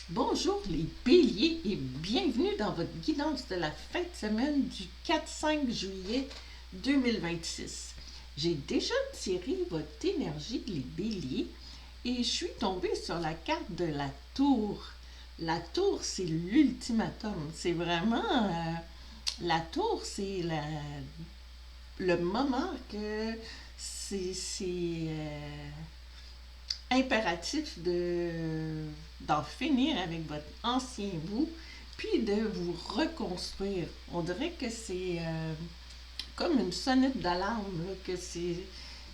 Bonjour les béliers et bienvenue dans votre guidance de la fin de semaine du 4-5 juillet 2026. J'ai déjà tiré votre énergie les béliers et je suis tombée sur la carte de la tour. La tour, c'est l'ultimatum. C'est vraiment... la tour, c'est le moment que c'est impératif d'en finir avec votre ancien vous, puis de vous reconstruire. On dirait que c'est comme une sonnette d'alarme, là, que c'est...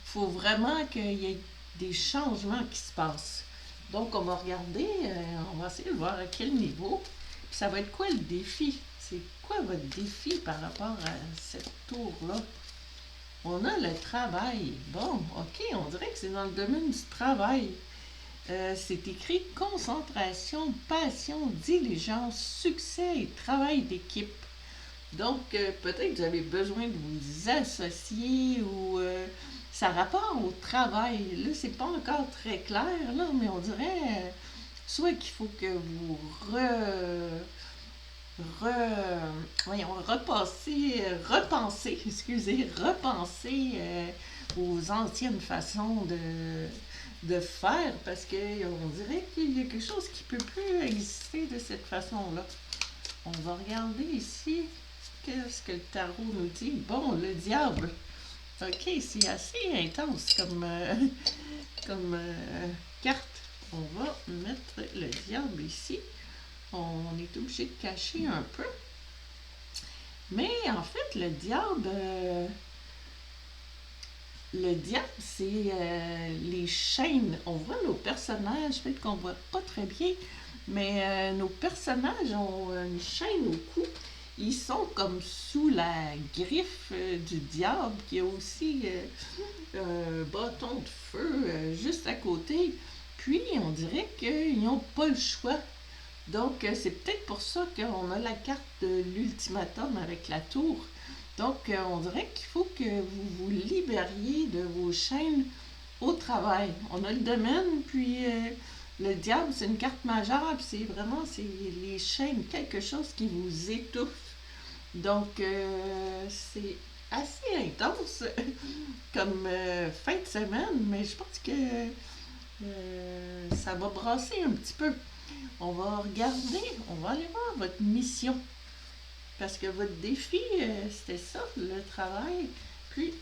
faut vraiment qu'il y ait des changements qui se passent. Donc, on va regarder, on va essayer de voir à quel niveau. Puis ça va être quoi le défi? C'est quoi votre défi par rapport à cette tour-là? On a le travail. Bon, ok, on dirait que c'est dans le domaine du travail. C'est écrit concentration, passion, diligence, succès et travail d'équipe. Donc, peut-être que vous avez besoin de vous associer ou ça a rapport au travail. Là, c'est pas encore très clair, là, mais on dirait soit qu'il faut que vous repenser aux anciennes façons de faire parce qu'on dirait qu'il y a quelque chose qui ne peut plus exister de cette façon-là. On va regarder ici qu'est-ce que le tarot nous dit. Bon, le diable. Ok, c'est assez intense comme carte. On va mettre le diable ici. On est obligé de cacher un peu. Mais en fait, le diable, c'est les chaînes. On voit nos personnages, peut-être qu'on voit pas très bien, mais nos personnages ont une chaîne au cou. Ils sont comme sous la griffe du diable, qui a aussi un bâton de feu juste à côté. Puis, on dirait qu'ils n'ont pas le choix. Donc, c'est peut-être pour ça qu'on a la carte de l'ultimatum avec la tour. Donc, on dirait qu'il faut que vous vous libériez de vos chaînes au travail. On a le domaine, puis le diable, c'est une carte majeure, puis c'est les chaînes, quelque chose qui vous étouffe. Donc, c'est assez intense comme fin de semaine, mais je pense que ça va brasser un petit peu. On va regarder, on va aller voir votre mission. Parce que votre défi, c'était ça, le travail. Puis,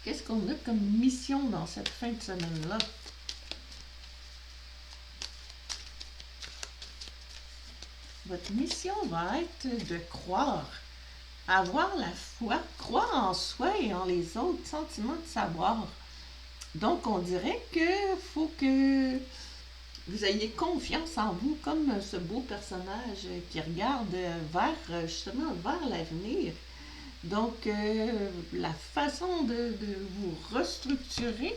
qu'est-ce qu'on a comme mission dans cette fin de semaine-là? Votre mission va être de croire, avoir la foi, croire en soi et en les autres, sentiment de savoir. Donc, on dirait que faut que vous ayez confiance en vous, comme ce beau personnage qui regarde justement, vers l'avenir. Donc, la façon de vous restructurer,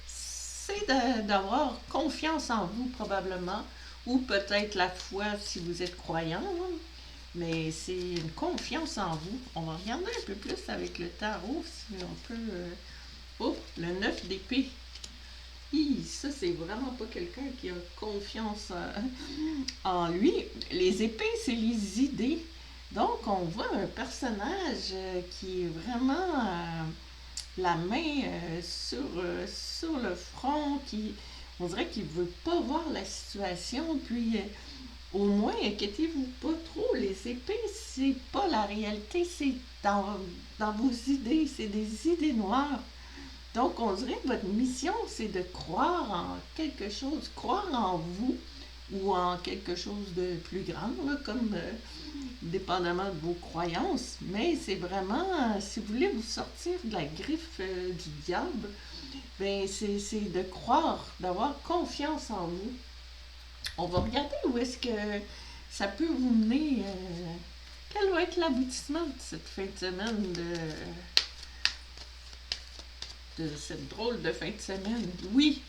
c'est d'avoir confiance en vous probablement, ou peut-être la foi si vous êtes croyant, hein. Mais c'est une confiance en vous. On va regarder un peu plus avec le tarot si on peut... Oh, le 9 d'épée. Ça, c'est vraiment pas quelqu'un qui a confiance en lui. Les épées, c'est les idées. Donc, on voit un personnage qui est vraiment la main sur le front, on dirait qu'il veut pas voir la situation, puis au moins, inquiétez-vous pas trop. Les épées, c'est pas la réalité, c'est dans vos idées, c'est des idées noires. Donc, on dirait que votre mission, c'est de croire en quelque chose, croire en vous ou en quelque chose de plus grand, là, comme dépendamment de vos croyances. Mais c'est vraiment, si vous voulez vous sortir de la griffe du diable, ben c'est de croire, d'avoir confiance en vous. On va regarder où est-ce que ça peut vous mener. Quel va être l'aboutissement de cette fin de semaine de cette drôle de fin de semaine? Oui,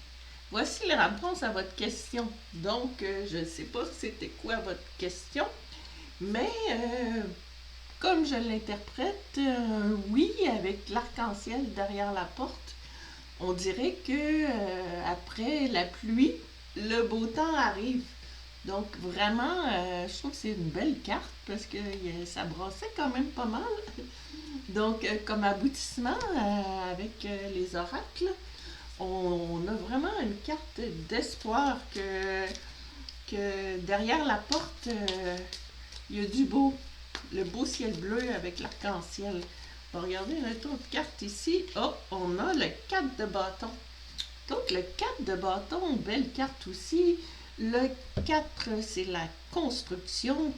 voici la réponse à votre question. Donc, je ne sais pas c'était quoi votre question, mais comme je l'interprète, oui, avec l'arc-en-ciel derrière la porte, on dirait que après la pluie, le beau temps arrive. Donc, vraiment, je trouve que c'est une belle carte parce que ça brassait quand même pas mal. Donc, comme aboutissement, avec les oracles, on a vraiment une carte d'espoir que derrière la porte, il y a du beau, le beau ciel bleu avec l'arc-en-ciel. Bon, regardez notre autre carte ici. Oh, on a le 4 de bâton. Donc, le 4 de bâton, belle carte aussi. Le 4, c'est la construction.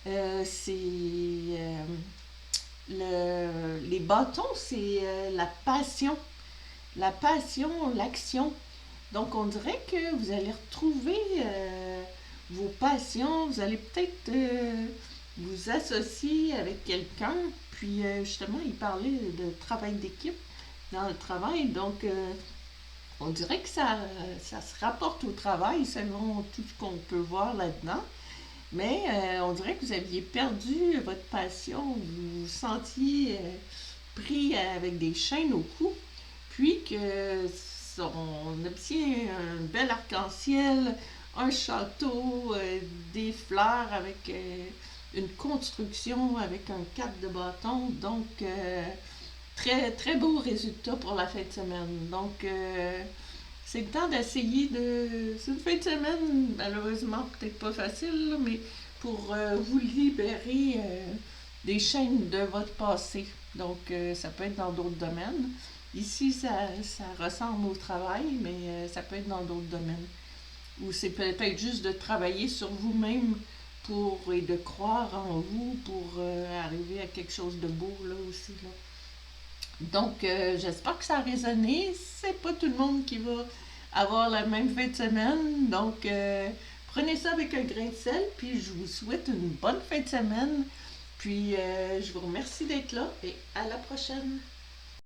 C'est les bâtons, c'est la passion. La passion, l'action. Donc, on dirait que vous allez retrouver vos passions. Vous allez peut-être vous associer avec quelqu'un. Puis, justement, il parlait de travail d'équipe dans le travail. Donc, on dirait que ça se rapporte au travail selon tout ce qu'on peut voir là-dedans. Mais on dirait que vous aviez perdu votre passion. Vous vous sentiez pris avec des chaînes au cou. Puis que on obtient un bel arc-en-ciel, un château, des fleurs avec une construction avec un 4 de bâton. Donc, très, très beau résultat pour la fin de semaine. Donc, c'est le temps d'essayer de... C'est une fin de semaine, malheureusement, peut-être pas facile, mais pour vous libérer des chaînes de votre passé. Donc, ça peut être dans d'autres domaines. Ici, ça ressemble au travail, mais ça peut être dans d'autres domaines. Ou c'est peut-être juste de travailler sur vous-même et de croire en vous pour arriver à quelque chose de beau là aussi. Là. Donc, j'espère que ça a résonné. C'est pas tout le monde qui va avoir la même fin de semaine. Donc, prenez ça avec un grain de sel. Puis, je vous souhaite une bonne fin de semaine. Puis, je vous remercie d'être là et à la prochaine.